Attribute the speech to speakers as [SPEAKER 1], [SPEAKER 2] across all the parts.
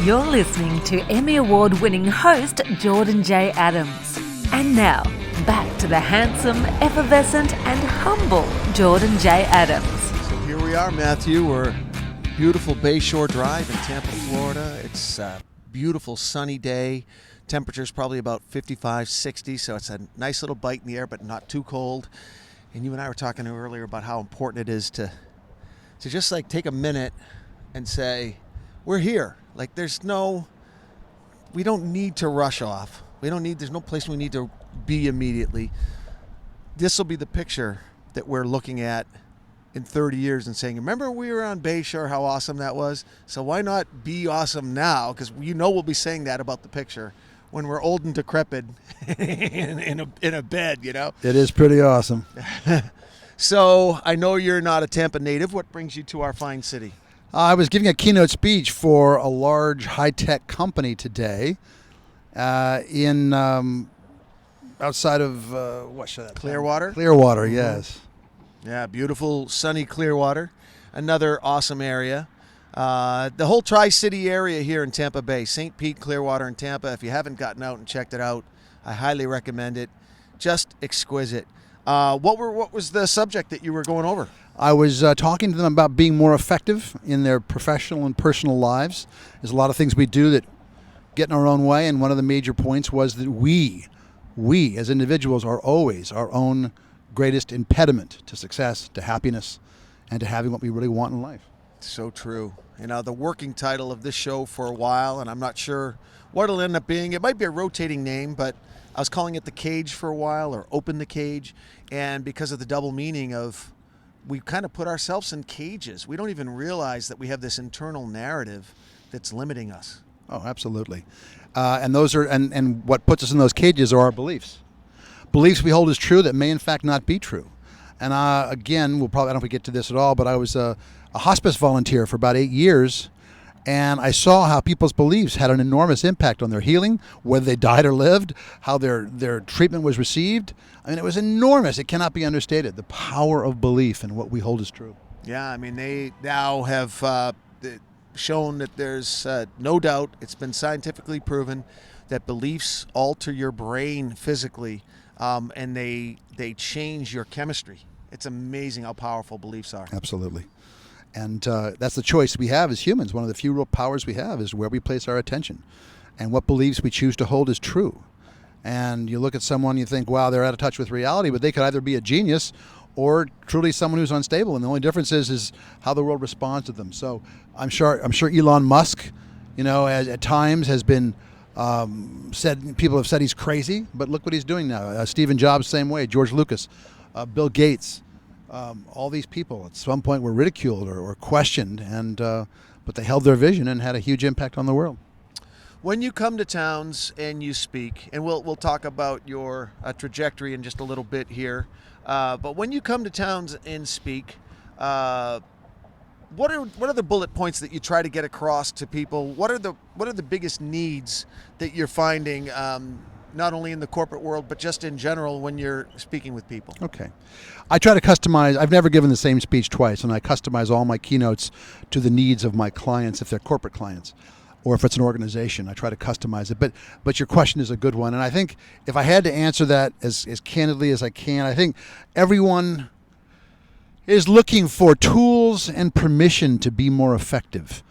[SPEAKER 1] You're listening to Emmy Award-winning host Jordan J. Adams. And now, back to the handsome, effervescent and humble Jordan J. Adams.
[SPEAKER 2] So here we are, Matthew. We're beautiful Bayshore Drive in Tampa, Florida. It's a beautiful sunny day. Temperature's probably about 55, 60, so it's a nice little bite in the air, but not too cold. And you and I were talking earlier about how important it is to just like take a minute and say, we're here. Like we don't need to rush off. There's no place we need to be immediately. This will be the picture that we're looking at in 30 years and saying, remember we were on Bayshore, how awesome that was? So why not be awesome now? Because we'll be saying that about the picture when we're old and decrepit in a bed, you know?
[SPEAKER 3] It is pretty awesome.
[SPEAKER 2] So I know you're not a Tampa native. What brings you to our fine city?
[SPEAKER 3] I was giving a keynote speech for a large high-tech company today in outside of
[SPEAKER 2] Clearwater?
[SPEAKER 3] Clearwater, yes.
[SPEAKER 2] Yeah, beautiful, sunny Clearwater. Another awesome area. The whole Tri-City area here in Tampa Bay, St. Pete, Clearwater, and Tampa. If you haven't gotten out and checked it out, I highly recommend it. Just exquisite. What was the subject that you were going over?
[SPEAKER 3] I was talking to them about being more effective in their professional and personal lives. There's a lot of things we do that get in our own way, and one of the major points was that we as individuals are always our own greatest impediment to success, to happiness, and to having what we really want in life.
[SPEAKER 2] So true. You know, the working title of this show for a while, and I'm not sure what it'll end up being. It might be a rotating name, but I was calling it The Cage for a while, or Open the Cage, and because of the double meaning of we kind of put ourselves in cages. We don't even realize that we have this internal narrative that's limiting us.
[SPEAKER 3] Oh, absolutely. And those are and what puts us in those cages are our beliefs. Beliefs we hold as true that may in fact not be true. And again, I don't know if we get to this at all, but I was a hospice volunteer for about 8 years, and I saw how people's beliefs had an enormous impact on their healing, whether they died or lived, how their treatment was received. I mean, it was enormous. It cannot be understated, the power of belief and what we hold as true.
[SPEAKER 2] Yeah, I mean, they now have shown that there's no doubt, it's been scientifically proven, that beliefs alter your brain physically, and they change your chemistry. It's amazing how powerful beliefs are.
[SPEAKER 3] Absolutely. And that's the choice we have as humans. One of the few real powers we have is where we place our attention and what beliefs we choose to hold as true. And you look at someone, you think, wow, they're out of touch with reality, but they could either be a genius or truly someone who's unstable. And the only difference is how the world responds to them. So I'm sure Elon Musk, at times has been people have said he's crazy, but look what he's doing now. Stephen Jobs, same way. George Lucas, Bill Gates. All these people at some point were ridiculed or questioned, but they held their vision and had a huge impact on the world.
[SPEAKER 2] When you come to towns and you speak, and we'll talk about your trajectory in just a little bit here, but when you come to towns and speak, what are the bullet points that you try to get across to people? What are the biggest needs that you're finding? Not only in the corporate world, but just in general when you're speaking with people?
[SPEAKER 3] Okay. I try to customize. I've never given the same speech twice, and I customize all my keynotes to the needs of my clients, if they're corporate clients, or if it's an organization. I try to customize it. But your question is a good one, and I think if I had to answer that as candidly as I can, I think everyone is looking for tools and permission to be more effective.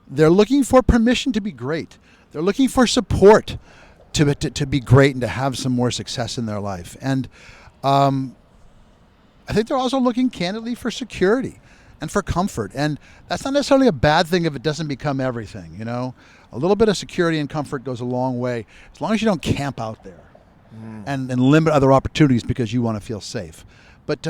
[SPEAKER 3] They're looking for permission to be great. They're looking for support to be great and to have some more success in their life. And I think they're also looking candidly for security and for comfort. And that's not necessarily a bad thing if it doesn't become everything, A little bit of security and comfort goes a long way, as long as you don't camp out there and limit other opportunities because you want to feel safe. But,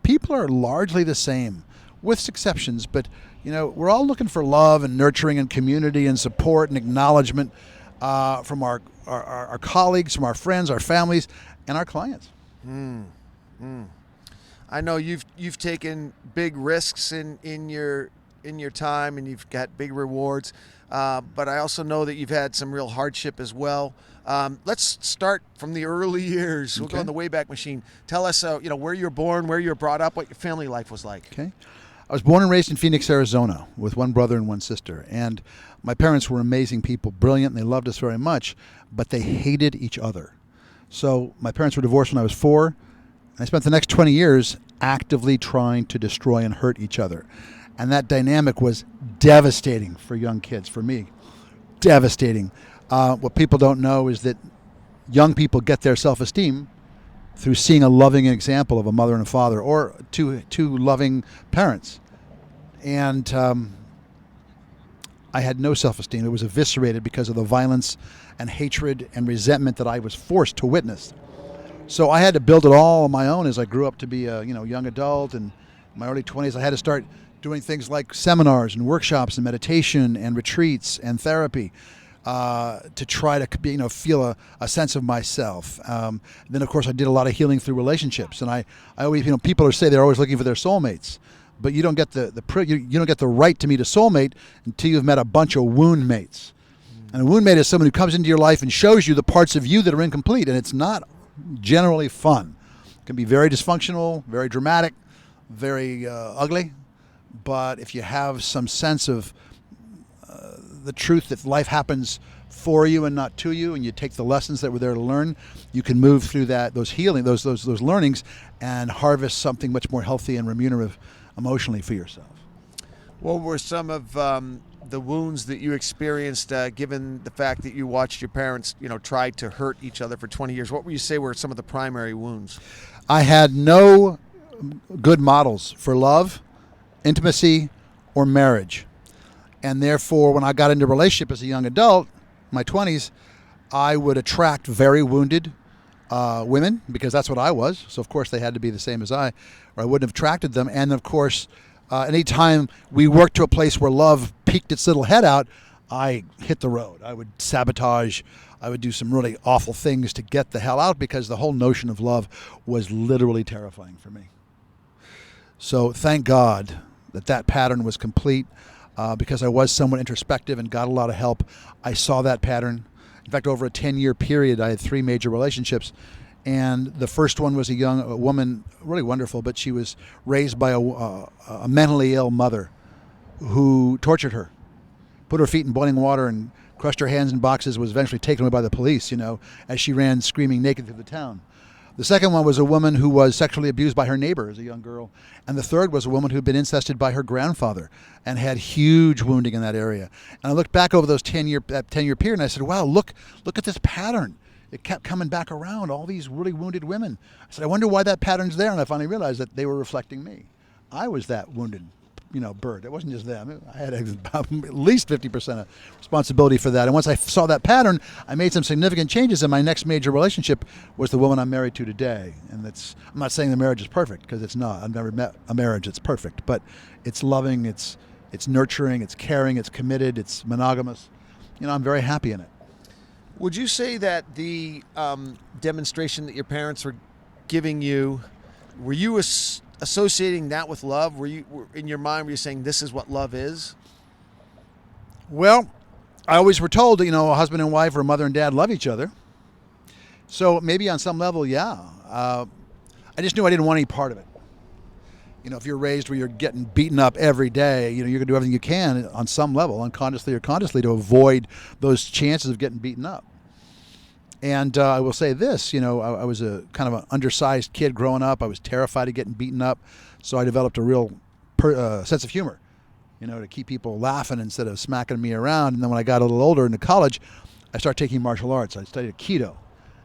[SPEAKER 3] people are largely the same, with exceptions. But, we're all looking for love and nurturing and community and support and acknowledgement from our colleagues, from our friends, our families, and our clients.
[SPEAKER 2] I know you've taken big risks in your time, and you've got big rewards. But I also know that you've had some real hardship as well. Let's start from the early years. We'll go on the Wayback Machine. Tell us, where you were born, where you were brought up, what your family life was like.
[SPEAKER 3] Okay. I was born and raised in Phoenix, Arizona, with one brother and one sister. And my parents were amazing people, brilliant, and they loved us very much, but they hated each other. So my parents were divorced when I was 4, and I spent the next 20 years actively trying to destroy and hurt each other. And that dynamic was devastating for young kids, for me. Devastating. What people don't know is that young people get their self-esteem through seeing a loving example of a mother and a father, or two loving parents. And I had no self-esteem. It was eviscerated because of the violence and hatred and resentment that I was forced to witness. So I had to build it all on my own as I grew up to be a young adult. And in my early 20s, I had to start doing things like seminars and workshops and meditation and retreats and therapy. To try to feel a sense of myself. Then, of course, I did a lot of healing through relationships, and I always, people say they're always looking for their soulmates, but you don't get you don't get the right to meet a soulmate until you've met a bunch of wound mates. And a wound mate is someone who comes into your life and shows you the parts of you that are incomplete, and it's not generally fun. It can be very dysfunctional, very dramatic, very ugly, but if you have some sense of the truth that life happens for you and not to you, and you take the lessons that were there to learn, you can move through those learnings, and harvest something much more healthy and remunerative emotionally for yourself.
[SPEAKER 2] What were some of the wounds that you experienced, given the fact that you watched your parents, try to hurt each other for 20 years? What would you say were some of the primary wounds? I
[SPEAKER 3] had no good models for love, intimacy, or marriage. And therefore, when I got into a relationship as a young adult, my 20s, I would attract very wounded women, because that's what I was. So, of course, they had to be the same as I, or I wouldn't have attracted them. And, of course, anytime we worked to a place where love peeked its little head out, I hit the road. I would sabotage. I would do some really awful things to get the hell out, because the whole notion of love was literally terrifying for me. So thank God that pattern was complete. Because I was somewhat introspective and got a lot of help. I saw that pattern. In fact, over a 10-year period, I had 3 major relationships. And the first one was a woman, really wonderful, but she was raised by a mentally ill mother who tortured her, put her feet in boiling water and crushed her hands in boxes, was eventually taken away by the police, as she ran screaming naked through the town. The second one was a woman who was sexually abused by her neighbor as a young girl. And the third was a woman who'd been incested by her grandfather and had huge wounding in that area. And I looked back over that 10-year period, and I said, wow, look at this pattern. It kept coming back around, all these really wounded women. I said, I wonder why that pattern's there. And I finally realized that they were reflecting me. I was that wounded bird. It wasn't just them. I had at least 50% of responsibility for that. And once I saw that pattern, I made some significant changes, and my next major relationship was the woman I'm married to today. And I'm not saying the marriage is perfect, because it's not. I've never met a marriage that's perfect, but it's loving, it's nurturing, it's caring, it's committed, it's monogamous. I'm very happy in it.
[SPEAKER 2] Would you say that the demonstration that your parents were giving you, were you associating that with love? Were in your mind, were you saying this is what love is?
[SPEAKER 3] Well, I always were told that, a husband and wife or mother and dad love each other. So maybe on some level, yeah. I just knew I didn't want any part of it. If you're raised where you're getting beaten up every day, you're going to do everything you can on some level, unconsciously or consciously, to avoid those chances of getting beaten up. And I will say this, I was a kind of an undersized kid growing up. I was terrified of getting beaten up. So I developed a real sense of humor, to keep people laughing instead of smacking me around. And then when I got a little older into college, I started taking martial arts. I studied Aikido.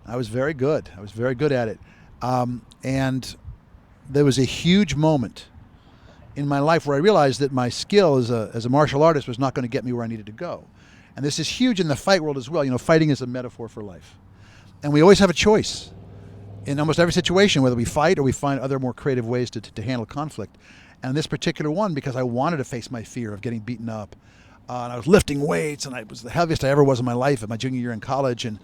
[SPEAKER 3] I was very good. I was very good at it. And there was a huge moment in my life where I realized that my skill as a martial artist was not going to get me where I needed to go. And this is huge in the fight world as well. Fighting is a metaphor for life. And we always have a choice in almost every situation, whether we fight or we find other more creative ways to handle conflict. And this particular one, because I wanted to face my fear of getting beaten up, and I was lifting weights, and I was the heaviest I ever was in my life at my junior year in college, and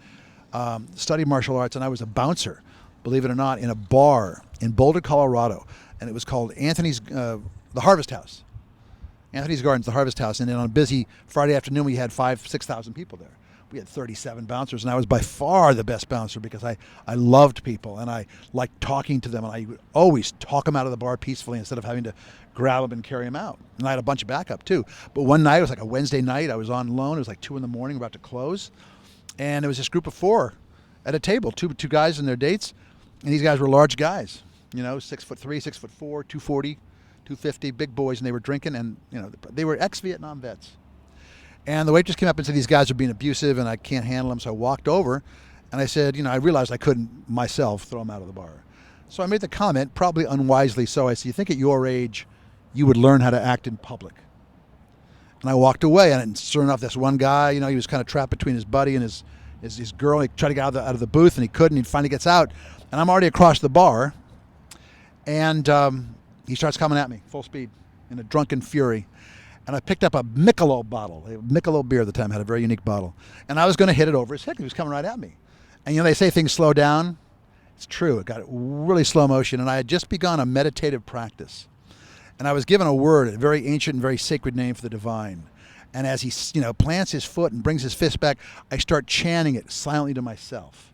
[SPEAKER 3] studied martial arts, and I was a bouncer, believe it or not, in a bar in Boulder, Colorado. And it was called Anthony's, the Harvest House. Anthony's Gardens, the Harvest House. And then on a busy Friday afternoon, we had 6,000 people there. We had 37 bouncers, and I was by far the best bouncer because I loved people, and I liked talking to them, and I would always talk them out of the bar peacefully instead of having to grab them and carry them out. And I had a bunch of backup too. But one night, it was like a Wednesday night, I was on loan. It was like 2 in the morning, about to close. And there was this group of 4 at a table, two guys and their dates. And these guys were large guys, 6'3", 6'4", 240, 250, big boys. And they were drinking, and they were ex-Vietnam vets. And the waitress came up and said, these guys are being abusive and I can't handle them. So I walked over and I said, I realized I couldn't myself throw them out of the bar. So I made the comment, probably unwisely so. I said, you think at your age you would learn how to act in public? And I walked away, and sure enough, this one guy, he was kind of trapped between his buddy and his girl. He tried to get out of the booth and he couldn't. He finally gets out, and I'm already across the bar. And he starts coming at me full speed in a drunken fury. And I picked up a Michelob bottle. Michelob beer at the time had a very unique bottle. And I was going to hit it over his head. He was coming right at me. And they say things slow down. It's true. It got really slow motion. And I had just begun a meditative practice. And I was given a word, a very ancient and very sacred name for the divine. And as he plants his foot and brings his fist back, I start chanting it silently to myself.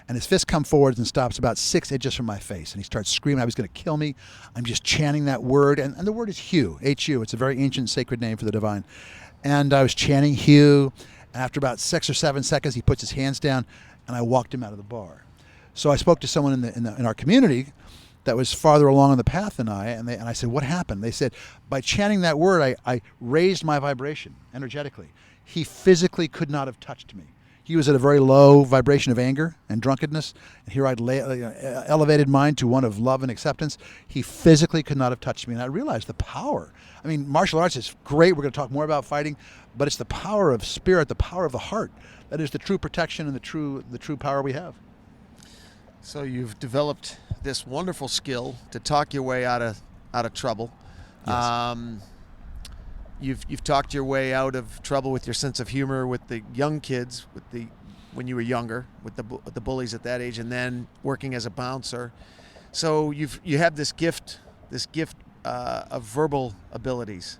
[SPEAKER 3] And his fist comes forward and stops about 6 inches from my face. And he starts screaming, I was going to kill me. I'm just chanting that word. And the word is Hu, H-U. It's a very ancient, sacred name for the divine. And I was chanting Hu. And after about 6 or 7 seconds, he puts his hands down, and I walked him out of the bar. So I spoke to someone in our community that was farther along on the path than I, and I said, what happened? They said, by chanting that word, I raised my vibration energetically. He physically could not have touched me. He was at a very low vibration of anger and drunkenness. And here I'd elevated mine to one of love and acceptance. He physically could not have touched me. And I realized the power. I mean, martial arts is great. We're going to talk more about fighting. But it's the power of spirit, the power of the heart. That is the true protection and the true power we have.
[SPEAKER 2] So you've developed this wonderful skill to talk your way out of trouble.
[SPEAKER 3] Yes.
[SPEAKER 2] You've talked your way out of trouble with your sense of humor with the young kids, when you were younger, with the bullies at that age, and then working as a bouncer. So you have this gift of verbal abilities,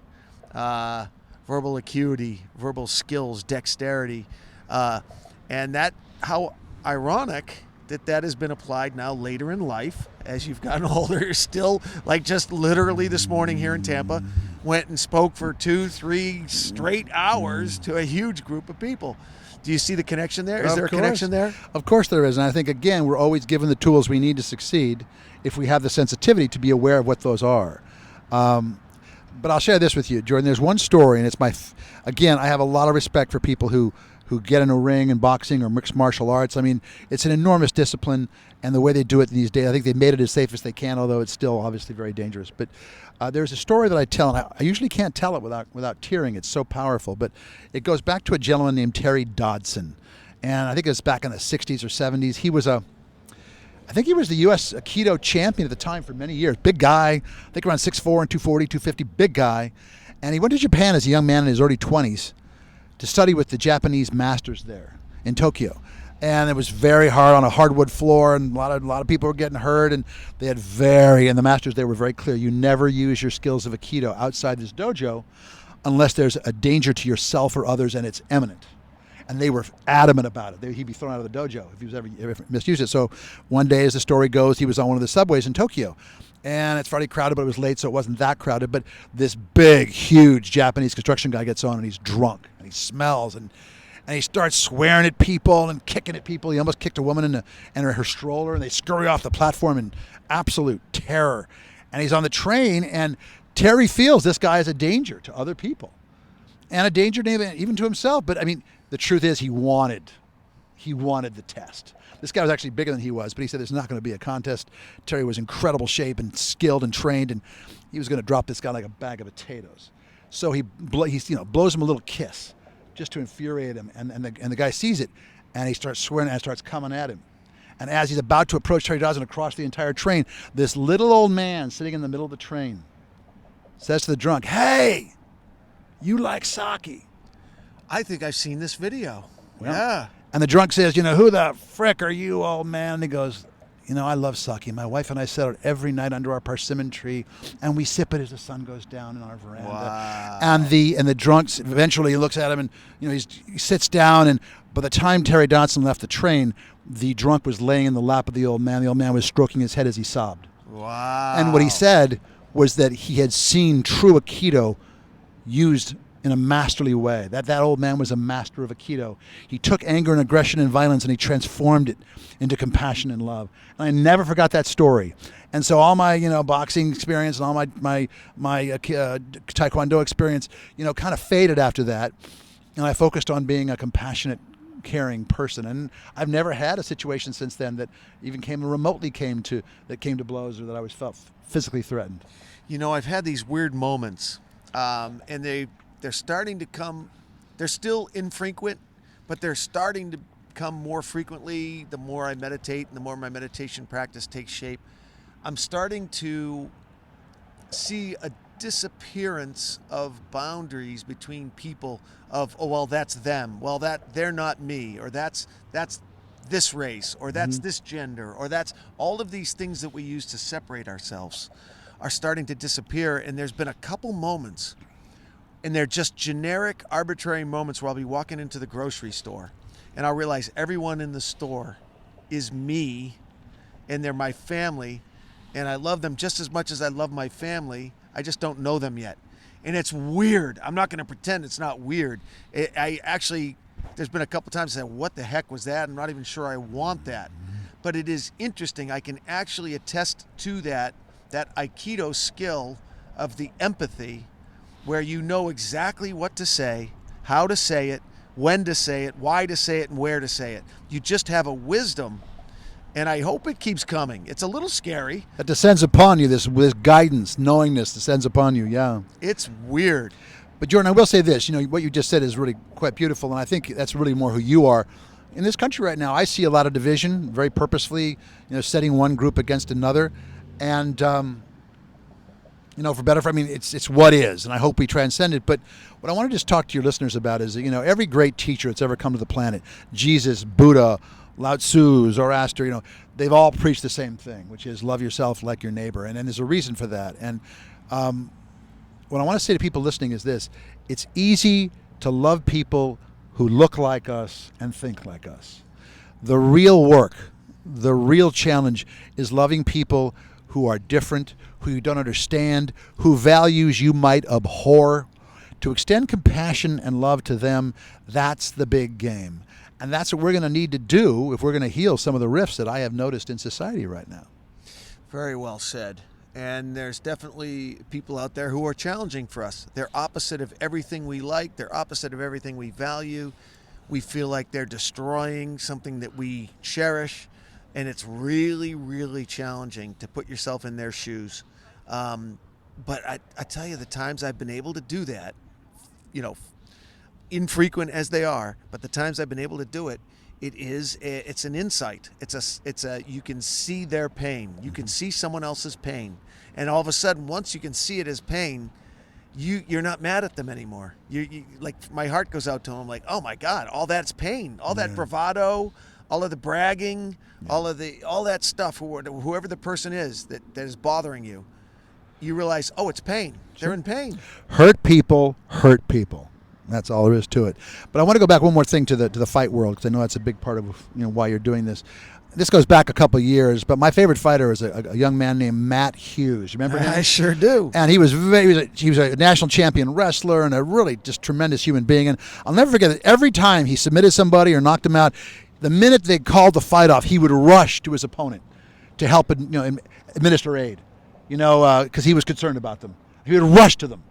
[SPEAKER 2] verbal acuity, verbal skills, dexterity, and that how ironic that has been applied now later in life as you've gotten older. You're still, like just literally this morning here in Tampa, went and spoke for 2-3 straight hours to a huge group of people. Do you see the connection there? Is there a connection there?
[SPEAKER 3] Of course there is. And I think, again, we're always given the tools we need to succeed if we have the sensitivity to be aware of what those are. But I'll share this with you, Jordan. There's one story, and it's again, I have a lot of respect for people who get in a ring in boxing or mixed martial arts. I mean, it's an enormous discipline, and the way they do it these days, I think they've made it as safe as they can, although it's still obviously very dangerous. But there's a story that I tell, and I usually can't tell it without tearing. It's so powerful. But it goes back to a gentleman named Terry Dodson. And I think it was back in the 60s or 70s. I think he was the U.S. Aikido champion at the time for many years. Big guy, I think around 6'4" and 240, 250, big guy. And he went to Japan as a young man in his early 20s to study with the Japanese masters there in Tokyo. And it was very hard on a hardwood floor, and a lot of people were getting hurt, and and the masters there were very clear. You never use your skills of Aikido outside this dojo unless there's a danger to yourself or others and it's imminent. And they were adamant about it. He'd be thrown out of the dojo if he was ever misused it. So one day, as the story goes, he was on one of the subways in Tokyo. And it's fairly crowded, but it was late, so it wasn't that crowded. But this big, huge Japanese construction guy gets on, and he's drunk, and he smells, and he starts swearing at people and kicking at people. He almost kicked a woman in her stroller, and they scurry off the platform in absolute terror. And he's on the train, and Terry feels this guy is a danger to other people, and a danger even to himself. But I mean, the truth is, he wanted the test. This guy was actually bigger than he was, but he said there's not going to be a contest. Terry was in incredible shape and skilled and trained, and he was going to drop this guy like a bag of potatoes. So he blows him a little kiss just to infuriate him, and the guy sees it, and he starts swearing and starts coming at him. And as he's about to approach Terry Dodson across the entire train, this little old man sitting in the middle of the train says to the drunk, "Hey, you like sake?"
[SPEAKER 2] I think I've seen this video.
[SPEAKER 3] Well,
[SPEAKER 2] yeah.
[SPEAKER 3] And the drunk says, "Who the frick are you, old man?" And he goes, "I love sake. My wife and I set it every night under our persimmon tree, and we sip it as the sun goes down in our veranda."
[SPEAKER 2] Wow.
[SPEAKER 3] And the drunk eventually he looks at him, and he sits down. And by the time Terry Dodson left the train, the drunk was laying in the lap of the old man. The old man was stroking his head as he sobbed.
[SPEAKER 2] Wow.
[SPEAKER 3] And what he said was that he had seen true Aikido used in a masterly way. That old man was a master of Aikido. He took anger and aggression and violence and he transformed it into compassion and love. And I never forgot that story. And so all my boxing experience and all my Taekwondo experience kind of faded after that. And I focused on being a compassionate, caring person. And I've never had a situation since then that even remotely came to blows or that I was felt physically threatened.
[SPEAKER 2] I've had these weird moments, and they're starting to come. They're still infrequent, but they're starting to come more frequently the more I meditate and the more my meditation practice takes shape. I'm starting to see a disappearance of boundaries between people of, oh, well, that's them. Well, they're not me, or that's this race, or that's this gender, or that's all of these things that we use to separate ourselves are starting to disappear. And there's been a couple moments, and they're just generic, arbitrary moments where I'll be walking into the grocery store and I'll realize everyone in the store is me and they're my family, and I love them just as much as I love my family. I just don't know them yet. And it's weird. I'm not going to pretend it's not weird. There's been a couple times I said, what the heck was that? I'm not even sure I want that. But it is interesting. I can actually attest to that Aikido skill of the empathy, where you know exactly what to say, how to say it, when to say it, why to say it, and where to say it. You just have a wisdom, and I hope it keeps coming. It's a little scary.
[SPEAKER 3] That descends upon you, this guidance, knowingness descends upon you, yeah.
[SPEAKER 2] It's weird.
[SPEAKER 3] But Jordan, I will say this, what you just said is really quite beautiful, and I think that's really more who you are. In this country right now, I see a lot of division, very purposefully, setting one group against another. And, for better, it's what is, and I hope we transcend it. But what I want to just talk to your listeners about is, every great teacher that's ever come to the planet, Jesus, Buddha, Lao Tzu, Zoroaster, they've all preached the same thing, which is love yourself like your neighbor. And there's a reason for that. And what I want to say to people listening is this: it's easy to love people who look like us and think like us. The real work, the real challenge is loving people who are different, who you don't understand, who values you might abhor. To extend compassion and love to them, that's the big game. And that's what we're going to need to do if we're going to heal some of the rifts that I have noticed in society right now.
[SPEAKER 2] Very well said. And there's definitely people out there who are challenging for us. They're opposite of everything we like. They're opposite of everything we value. We feel like they're destroying something that we cherish. And it's really, really challenging to put yourself in their shoes. But I tell you, the times I've been able to do that, infrequent as they are, but the times I've been able to do it, it's an insight. You can see their pain. You can see someone else's pain. And all of a sudden, once you can see it as pain, you're not mad at them anymore. You like, my heart goes out to them, like, oh my God, all that's pain, all that bravado, all of the bragging, all that stuff, whoever the person is that is bothering you, you realize, oh, it's pain. They're in pain.
[SPEAKER 3] Hurt people hurt people. That's all there is to it. But I want to go back one more thing to the fight world, because I know that's a big part of why you're doing this. This goes back a couple of years, but my favorite fighter is a young man named Matt Hughes. You remember him?
[SPEAKER 2] I sure do.
[SPEAKER 3] And he was a national champion wrestler and a really just tremendous human being. And I'll never forget that every time he submitted somebody or knocked him out, the minute they called the fight off, he would rush to his opponent to help administer aid, because he was concerned about them. He would rush to them.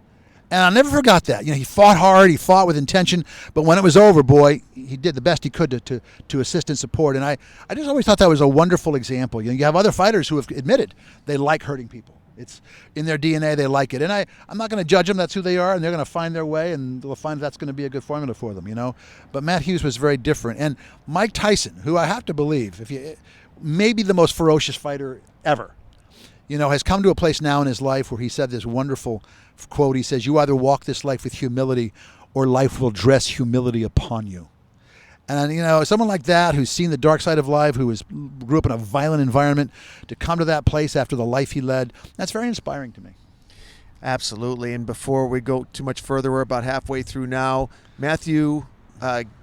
[SPEAKER 3] And I never forgot that. He fought hard, he fought with intention, but when it was over, boy, he did the best he could to assist and support. And I just always thought that was a wonderful example. You have other fighters who have admitted they like hurting people. It's in their DNA, they like it. And I'm not going to judge them, that's who they are, and they're going to find their way, and they'll find that's going to be a good formula for them, But Matt Hughes was very different. And Mike Tyson, who I have to believe, maybe the most ferocious fighter ever, has come to a place now in his life where he said this wonderful quote. He says, "You either walk this life with humility or life will dress humility upon you." And, someone like that who's seen the dark side of life, who grew up in a violent environment, to come to that place after the life he led, that's very inspiring to me.
[SPEAKER 2] Absolutely. And before we go too much further, we're about halfway through now. Matthew,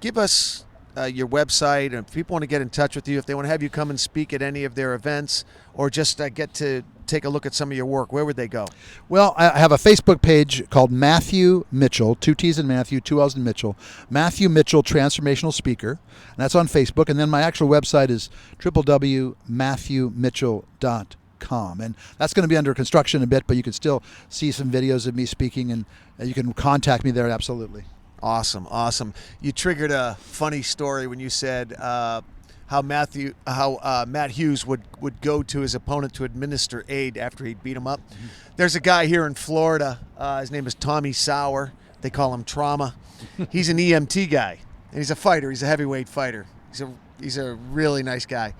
[SPEAKER 2] give us your website, and if people want to get in touch with you, if they want to have you come and speak at any of their events, or just get to take a look at some of your work, where would they go?
[SPEAKER 3] Well, I have a Facebook page called Matthew Mitchell, 2 T's in Matthew, 2 L's in Mitchell, Matthew Mitchell Transformational Speaker, and that's on Facebook. And then my actual website is www.matthewmitchell.com, and that's going to be under construction a bit, but you can still see some videos of me speaking, and you can contact me there, absolutely.
[SPEAKER 2] Awesome, awesome. You triggered a funny story when you said how Matt Hughes would go to his opponent to administer aid after he'd beat him up. Mm-hmm. There's a guy here in Florida. His name is Tommy Sauer. They call him Trauma. He's an EMT guy, and he's a fighter. He's a heavyweight fighter. He's a really nice guy.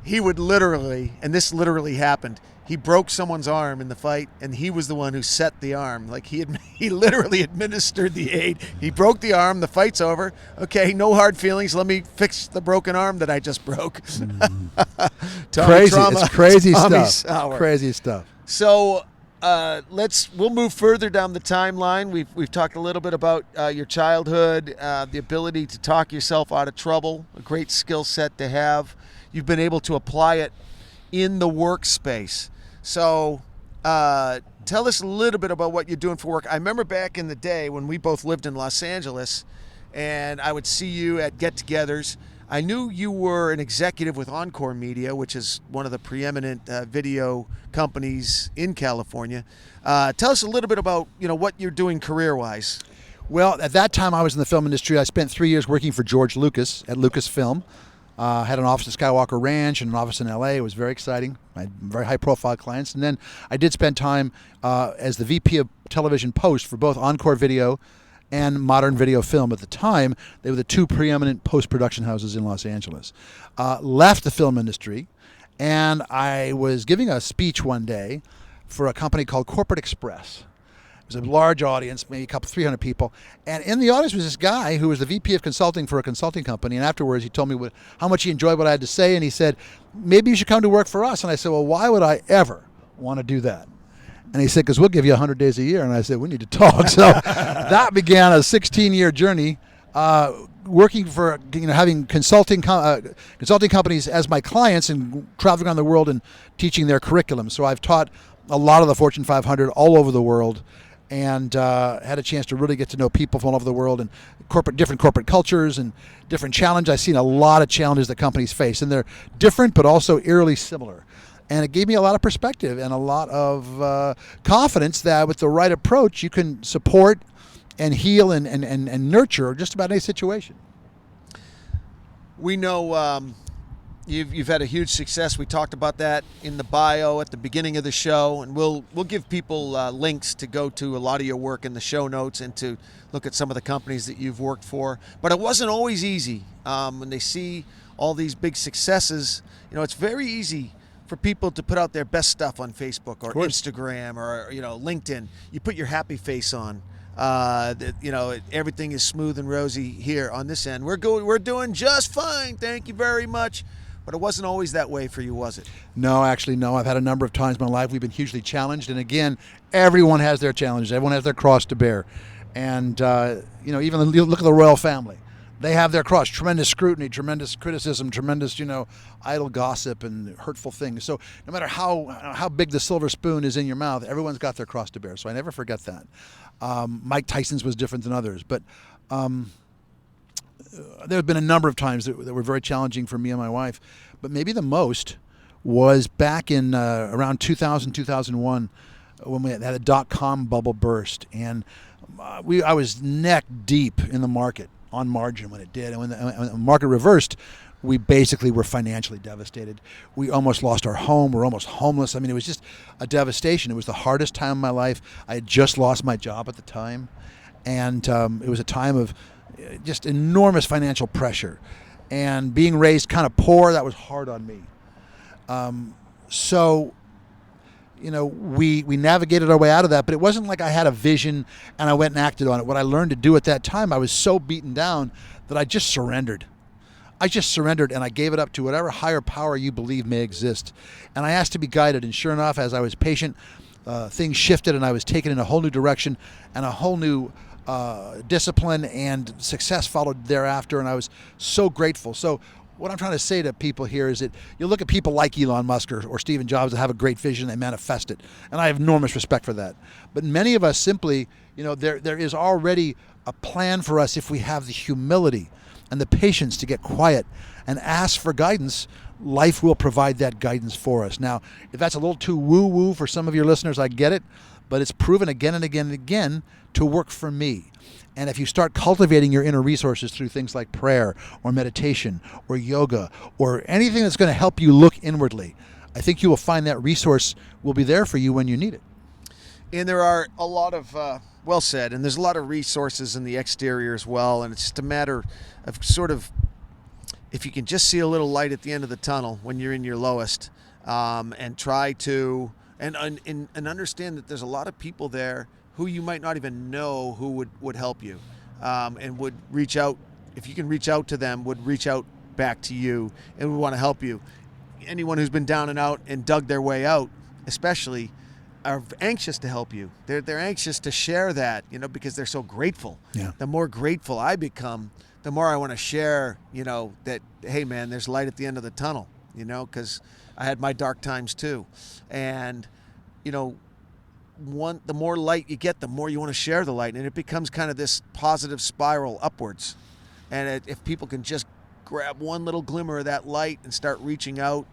[SPEAKER 2] He would literally, and this literally happened, he broke someone's arm in the fight, and he was the one who set the arm. Like he literally administered the aid. He broke the arm. The fight's over. Okay, no hard feelings. Let me fix the broken arm that I just broke.
[SPEAKER 3] Crazy.
[SPEAKER 2] Trauma,
[SPEAKER 3] it's crazy
[SPEAKER 2] Tommy
[SPEAKER 3] stuff.
[SPEAKER 2] Sauer.
[SPEAKER 3] Crazy stuff.
[SPEAKER 2] So we'll move further down the timeline. We've talked a little bit about your childhood, the ability to talk yourself out of trouble, a great skill set to have. You've been able to apply it in the workspace. So tell us a little bit about what you're doing for work. I remember back in the day when we both lived in Los Angeles, and I would see you at get-togethers. I knew you were an executive with Encore Media, which is one of the preeminent video companies in California. Tell us a little bit about what you're doing career-wise.
[SPEAKER 3] Well, at that time I was in the film industry. I spent 3 years working for George Lucas at Lucasfilm. Had an office at Skywalker Ranch and an office in LA. It was very exciting. I had very high-profile clients. And then I did spend time as the VP of Television Post for both Encore Video and Modern Video Film. At the time, they were the 2 preeminent post-production houses in Los Angeles. Left the film industry, and I was giving a speech one day for a company called Corporate Express. It was a large audience, maybe 300 people. And in the audience was this guy who was the VP of consulting for a consulting company. And afterwards, he told me how much he enjoyed what I had to say. And he said, maybe you should come to work for us. And I said, well, why would I ever want to do that? And he said, because we'll give you 100 days a year. And I said, we need to talk. So that began a 16-year journey working for, having consulting companies as my clients and traveling around the world and teaching their curriculum. So I've taught a lot of the Fortune 500 all over the world, and had a chance to really get to know people from all over the world and different corporate cultures and different challenges. I've seen a lot of challenges that companies face, and they're different but also eerily similar. And it gave me a lot of perspective and a lot of confidence that with the right approach, you can support and heal and nurture just about any situation.
[SPEAKER 2] We know you've had a huge success. We talked about that in the bio at the beginning of the show, and we'll give people links to go to a lot of your work in the show notes and to look at some of the companies that you've worked for. But it wasn't always easy. When they see all these big successes, it's very easy for people to put out their best stuff on Facebook or Instagram or LinkedIn. You put your happy face on. Everything is smooth and rosy here on this end. We're doing just fine. Thank you very much. But it wasn't always that way for you, was it?
[SPEAKER 3] No, actually, no. I've had a number of times in my life we've been hugely challenged. And again, everyone has their challenges. Everyone has their cross to bear. And, even look at the royal family. They have their cross, tremendous scrutiny, tremendous criticism, tremendous, idle gossip and hurtful things. So no matter how big the silver spoon is in your mouth, everyone's got their cross to bear. So I never forget that. Mike Tyson's was different than others. But there have been a number of times that were very challenging for me and my wife. But maybe the most was back in around 2000, 2001 when we had a dot-com bubble burst. And I was neck deep in the market on margin when it did. And when the market reversed, we basically were financially devastated. We almost lost our home. We're almost homeless. I mean, it was just a devastation. It was the hardest time of my life. I had just lost my job at the time. And it was a time of just enormous financial pressure. And being raised kind of poor, that was hard on me. We navigated our way out of that, but it wasn't like I had a vision and I went and acted on it. What I learned to do at that time, I was so beaten down that I just surrendered. And I gave it up to whatever higher power you believe may exist. And I asked to be guided, and sure enough, as I was patient, things shifted and I was taken in a whole new direction and a whole new discipline, and success followed thereafter, and I was so grateful. So what I'm trying to say to people here is that you look at people like Elon Musk or Stephen Jobs that have a great vision, they manifest it, and I have enormous respect for that. But many of us simply, there is already a plan for us if we have the humility and the patience to get quiet and ask for guidance. Life will provide that guidance for us. Now, if that's a little too woo-woo for some of your listeners, I get it, but it's proven again and again and again to work for me. And if you start cultivating your inner resources through things like prayer or meditation or yoga or anything that's going to help you look inwardly, I think you will find that resource will be there for you when you need it.
[SPEAKER 2] And there are a lot of, well said, and there's a lot of resources in the exterior as well, and it's just a matter of sort of, if you can just see a little light at the end of the tunnel when you're in your lowest, and try to, and understand that there's a lot of people there who you might not even know who would help you, and would reach out, if you can reach out to them, would reach out back to you and would want to help you. Anyone who's been down and out and dug their way out, especially, are anxious to help you. They're anxious to share that, because they're so grateful.
[SPEAKER 3] Yeah.
[SPEAKER 2] The more grateful I become, the more I want to share, that, hey man, there's light at the end of the tunnel, because I had my dark times too. And, the more light you get, the more you want to share the light, and it becomes kind of this positive spiral upwards. And if people can just grab one little glimmer of that light and start reaching out,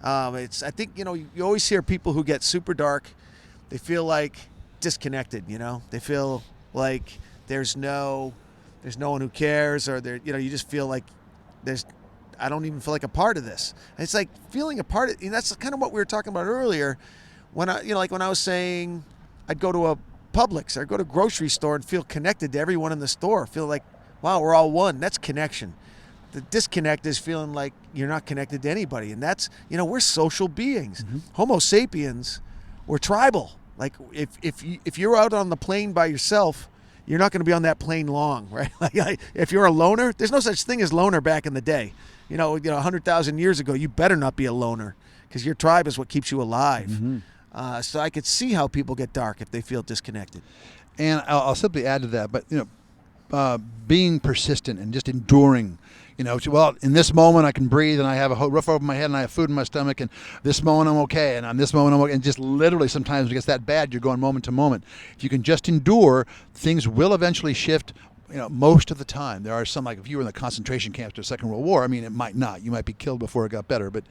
[SPEAKER 2] I think, you always hear people who get super dark, they feel like disconnected, they feel like there's no one who cares, or you just feel like I don't even feel like a part of this. And it's like feeling a part of, that's kind of what we were talking about earlier. When when I was saying I'd go to a Publix or go to a grocery store and feel connected to everyone in the store, feel like, wow, we're all one. That's connection. The disconnect is feeling like you're not connected to anybody. And that's, we're social beings. Mm-hmm. Homo sapiens, we're tribal. Like if you're out on the plane by yourself, you're not going to be on that plane long, right? Like if you're a loner, there's no such thing as loner back in the day. 100,000 years ago, you better not be a loner, because your tribe is what keeps you alive. Mm-hmm. So I could see how people get dark if they feel disconnected.
[SPEAKER 3] And I'll simply add to that, but being persistent and just enduring. Well, in this moment I can breathe and I have a roof over my head and I have food in my stomach, and this moment I'm okay, and on this moment I'm okay. And just literally sometimes when it gets that bad, you're going moment to moment. If you can just endure, things will eventually shift. Most of the time. There are some, like if you were in the concentration camps during the Second World War, it might not. You might be killed before it got better. But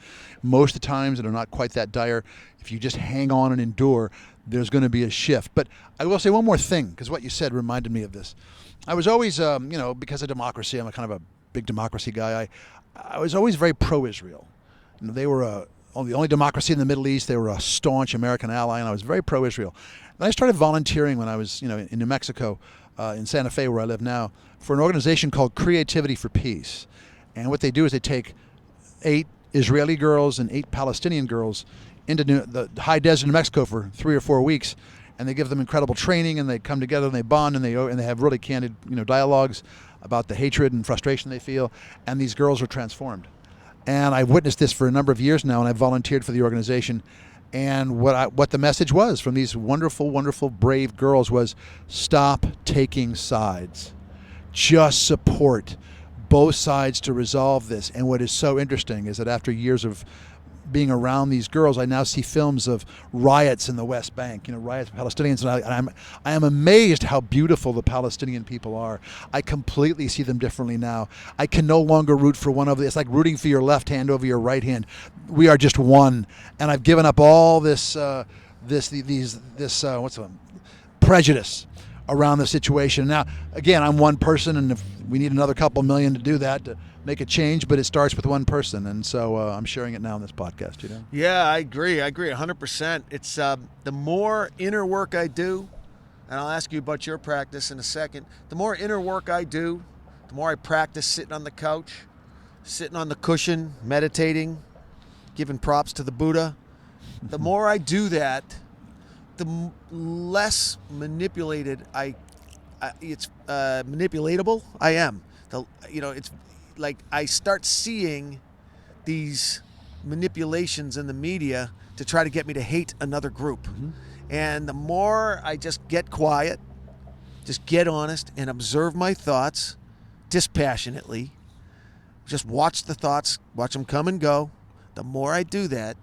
[SPEAKER 3] most of the times that are not quite that dire, if you just hang on and endure, there's going to be a shift. But I will say one more thing, because what you said reminded me of this. I was always, because of democracy, I'm a kind of a big democracy guy. I was always very pro-Israel. They were the only democracy in the Middle East. They were a staunch American ally, and I was very pro-Israel. And I started volunteering when I was, in New Mexico, in Santa Fe, where I live now, for an organization called Creativity for Peace. And what they do is they take 8 Israeli girls and 8 Palestinian girls into the high desert of New Mexico for 3 or 4 weeks, and they give them incredible training, and they come together and they bond, and they have really candid dialogues about the hatred and frustration they feel, and these girls are transformed. And I've witnessed this for a number of years now, and I've volunteered for the organization. And what the message was from these wonderful, wonderful, brave girls was, stop taking sides. Just support both sides to resolve this. And what is so interesting is that after years of being around these girls, I now see films of riots in the West Bank, riots of Palestinians, and I am amazed how beautiful the Palestinian people are. I completely see them differently now. I can no longer root for one of them. It's like rooting for your left hand over your right hand. We are just one, and I've given up all this prejudice around the situation. Now, again, I'm one person, and if we need another couple million to do that, to make a change, but it starts with one person, and so I'm sharing it now on this podcast.
[SPEAKER 2] Yeah, I agree 100%. It's the more inner work I do, and I'll ask you about your practice in a second. The more inner work I do, the more I practice sitting on the couch, sitting on the cushion, meditating, giving props to the Buddha. The more I do that, the less manipulated manipulatable I am. It's like I start seeing these manipulations in the media to try to get me to hate another group. Mm-hmm. And the more I just get quiet, just get honest and observe my thoughts dispassionately. Just watch the thoughts, watch them come and go. The more I do that,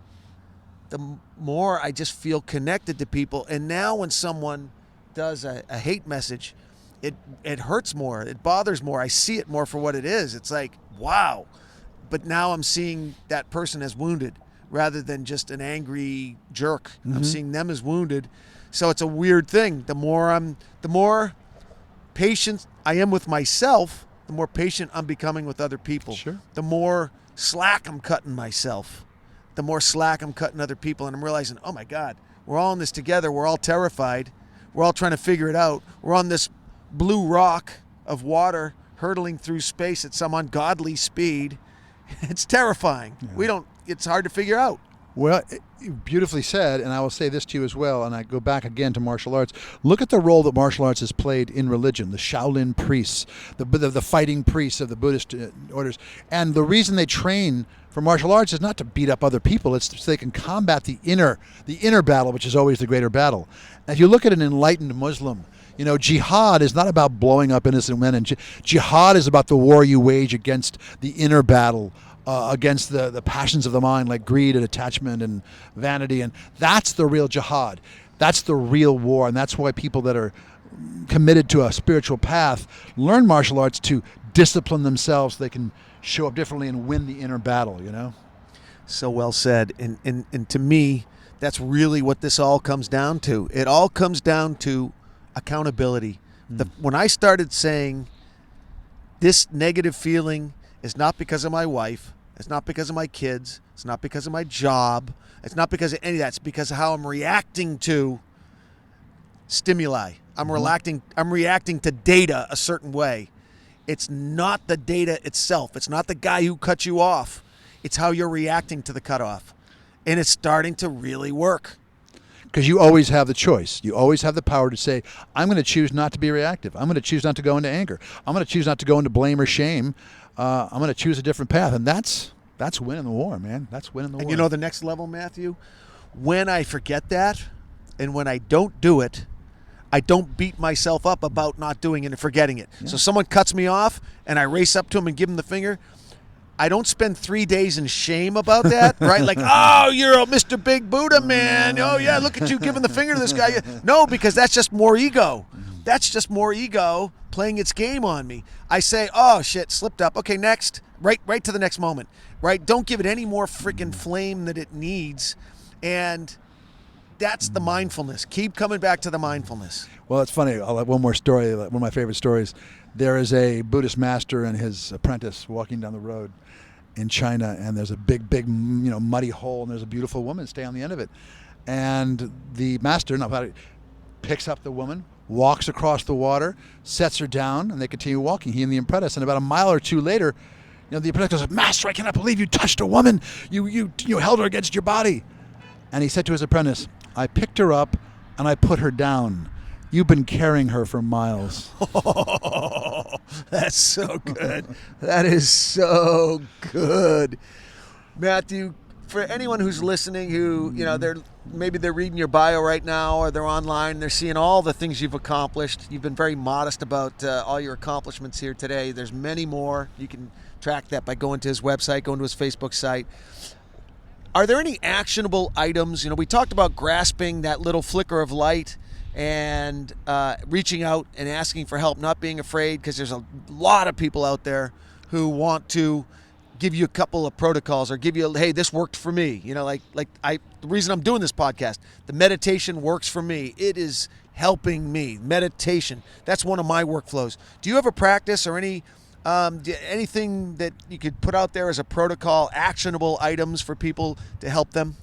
[SPEAKER 2] the more I just feel connected to people. And now when someone does a hate message, it hurts more. It bothers more. I see it more for what it is. It's like, wow. But now I'm seeing that person as wounded rather than just an angry jerk. I'm seeing them as wounded. So it's a weird thing. The more patient I am with myself, the more patient I'm becoming with other people.
[SPEAKER 3] Sure.
[SPEAKER 2] The more slack I'm cutting myself, the more slack I'm cutting other people. And I'm realizing, oh my God, we're all in this together. We're all terrified. We're all trying to figure it out. We're on this blue rock of water hurtling through space at some ungodly speed. It's terrifying.
[SPEAKER 3] Yeah.
[SPEAKER 2] It's hard to figure out.
[SPEAKER 3] Well, beautifully said, and I will say this to you as well, and I go back again to martial arts. Look at the role that martial arts has played in religion, the Shaolin priests, the fighting priests of the Buddhist orders. And the reason they train for martial arts is not to beat up other people, it's so they can combat the inner battle, which is always the greater battle. And if you look at an enlightened Muslim, jihad is not about blowing up innocent men, and jihad is about the war you wage against the inner battle, against the passions of the mind, like greed and attachment and vanity. And that's the real jihad. That's the real war. And that's why people that are committed to a spiritual path learn martial arts to discipline themselves so they can show up differently and win the inner battle,
[SPEAKER 2] So well said. And to me, that's really what this all comes down to. It all comes down to accountability. When I started saying this negative feeling is not because of my wife, it's not because of my kids, it's not because of my job, it's not because of any of that, it's because of how I'm reacting to stimuli. I'm reacting to data a certain way. It's not the data itself. It's not the guy who cut you off. It's how you're reacting to the cutoff. And it's starting to really work.
[SPEAKER 3] Because you always have the choice. You always have the power to say, I'm going to choose not to be reactive. I'm going to choose not to go into anger. I'm going to choose not to go into blame or shame. I'm going to choose a different path. And that's winning the war, man. That's winning the war.
[SPEAKER 2] And the next level, Matthew? When I forget that and when I don't do it, I don't beat myself up about not doing it and forgetting it. Yeah. So someone cuts me off and I race up to him and give him the finger. I don't spend 3 days in shame about that, right? Like, oh, you're a Mr. Big Buddha, man. Oh, yeah, look at you giving the finger to this guy. No, because that's just more ego. That's just more ego playing its game on me. I say, oh, shit, slipped up. Okay, next. Right to the next moment, right? Don't give it any more freaking flame that it needs. And that's the mindfulness. Keep coming back to the mindfulness.
[SPEAKER 3] Well, it's funny. I'll have one more story, one of my favorite stories. There is a Buddhist master and his apprentice walking down the road in China, and there's a big, muddy hole, and there's a beautiful woman staying on the end of it. And the master picks up the woman, walks across the water, sets her down, and they continue walking, he and the apprentice. And about a mile or two later, the apprentice goes, Master, I cannot believe you touched a woman. You held her against your body. And he said to his apprentice, I picked her up and I put her down. You've been carrying her for miles.
[SPEAKER 2] Oh, that's so good. That is so good. Matthew, for anyone who's listening who, they're reading your bio right now or they're online, they're seeing all the things you've accomplished. You've been very modest about all your accomplishments here today. There's many more. You can track that by going to his website, going to his Facebook site. Are there any actionable items? We talked about grasping that little flicker of light and reaching out and asking for help, not being afraid, because there's a lot of people out there who want to give you a couple of protocols or give you, hey, this worked for me. The reason I'm doing this podcast, the meditation works for me. It is helping me. Meditation, that's one of my workflows. Do you have a practice or anything that you could put out there as a protocol, actionable items for people to help them?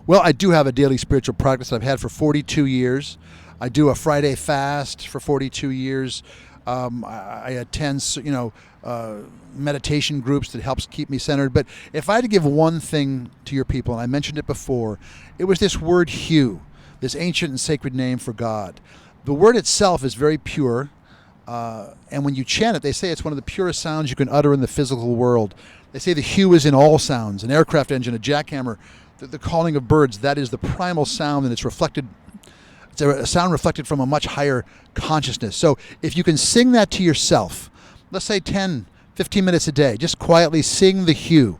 [SPEAKER 3] Well, I do have a daily spiritual practice I've had for 42 years. I do a Friday fast for 42 years. I attend, meditation groups that helps keep me centered. But if I had to give one thing to your people, and I mentioned it before, it was this word Hu, this ancient and sacred name for God. The word itself is very pure. And when you chant it, they say it's one of the purest sounds you can utter in the physical world. They say the Hu is in all sounds, an aircraft engine, a jackhammer, the calling of birds. That is the primal sound, and it's reflected It's a sound reflected from a much higher consciousness. So if you can sing that to yourself, let's say 10, 15 minutes a day, just quietly sing the hue.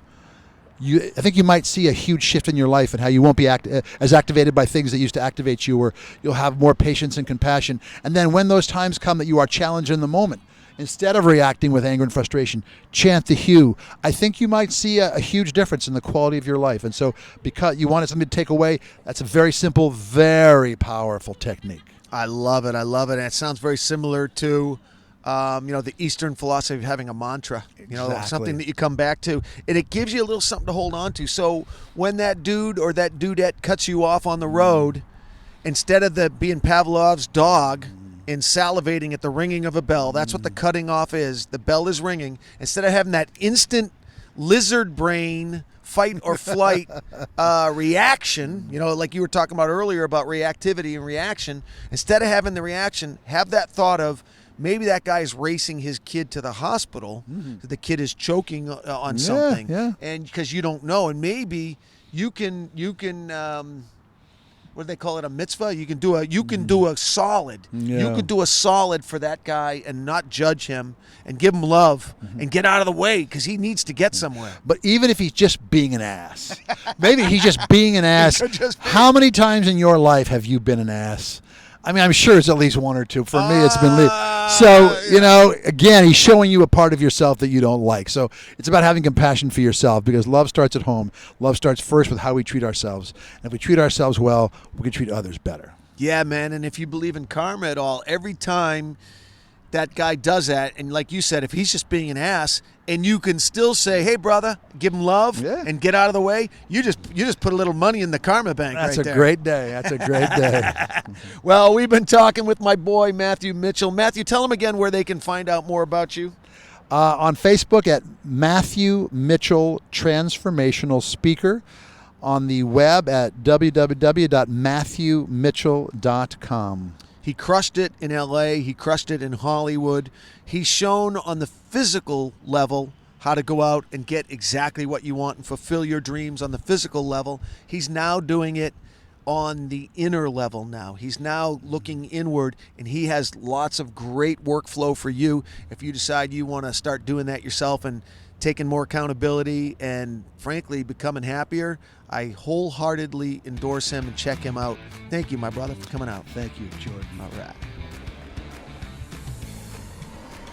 [SPEAKER 3] I think you might see a huge shift in your life and how you won't be as activated by things that used to activate you, or you'll have more patience and compassion. And then when those times come that you are challenged in the moment, instead of reacting with anger and frustration, chant the hue. I think you might see a huge difference in the quality of your life. And so because you wanted something to take away, that's a very simple, very powerful technique.
[SPEAKER 2] I love it. I love it. And it sounds very similar to the Eastern philosophy of having a mantra,
[SPEAKER 3] Exactly.
[SPEAKER 2] something that you come back to, and it gives you a little something to hold on to. So when that dude or that dudette cuts you off on the road, instead of being Pavlov's dog and salivating at the ringing of a bell, that's what the cutting off is. The bell is ringing. Instead of having that instant lizard brain fight or flight reaction, like you were talking about earlier about reactivity and reaction, instead of having the reaction, have that thought of, maybe that guy's racing his kid to the hospital. The kid is choking on something, and because you don't know, and maybe you can what do they call it? A mitzvah. You can do a solid.
[SPEAKER 3] Yeah.
[SPEAKER 2] You could do a solid for that guy and not judge him and give him love and get out of the way because he needs to get somewhere.
[SPEAKER 3] But even if he's just being an ass, maybe he's just being an ass. How many times in your life have you been an ass? I mean, I'm sure it's at least one or two. For me, it's been so, again, he's showing you a part of yourself that you don't like. So it's about having compassion for yourself, because love starts at home. Love starts first with how we treat ourselves. And if we treat ourselves well, we can treat others better.
[SPEAKER 2] Yeah, man. And if you believe in karma at all, every time that guy does that, and like you said, if he's just being an ass, and you can still say, hey, brother, give him love and get out of the way, you just put a little money in the karma bank.
[SPEAKER 3] That's
[SPEAKER 2] right
[SPEAKER 3] a
[SPEAKER 2] there.
[SPEAKER 3] great day. That's a great day.
[SPEAKER 2] Well, we've been talking with my boy, Matthew Mitchell. Matthew, tell them again where they can find out more about you.
[SPEAKER 3] On Facebook at Matthew Mitchell Transformational Speaker. On the web at www.matthewmitchell.com.
[SPEAKER 2] He crushed it in LA. He crushed it in Hollywood. He's shown on the physical level how to go out and get exactly what you want and fulfill your dreams on the physical level. He's now doing it on the inner level now. He's now looking inward, and he has lots of great workflow for you if you decide you want to start doing that yourself and taking more accountability and, frankly, becoming happier. I wholeheartedly endorse him and check him out. Thank you, my brother, for coming out.
[SPEAKER 3] Thank you, Jordan.
[SPEAKER 2] All right.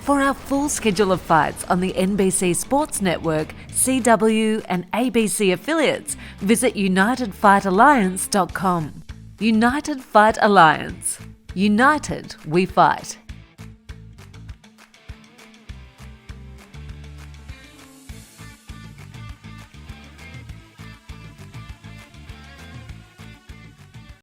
[SPEAKER 1] For our full schedule of fights on the NBC Sports Network, CW and ABC affiliates, visit UnitedFightAlliance.com. United Fight Alliance. United we fight.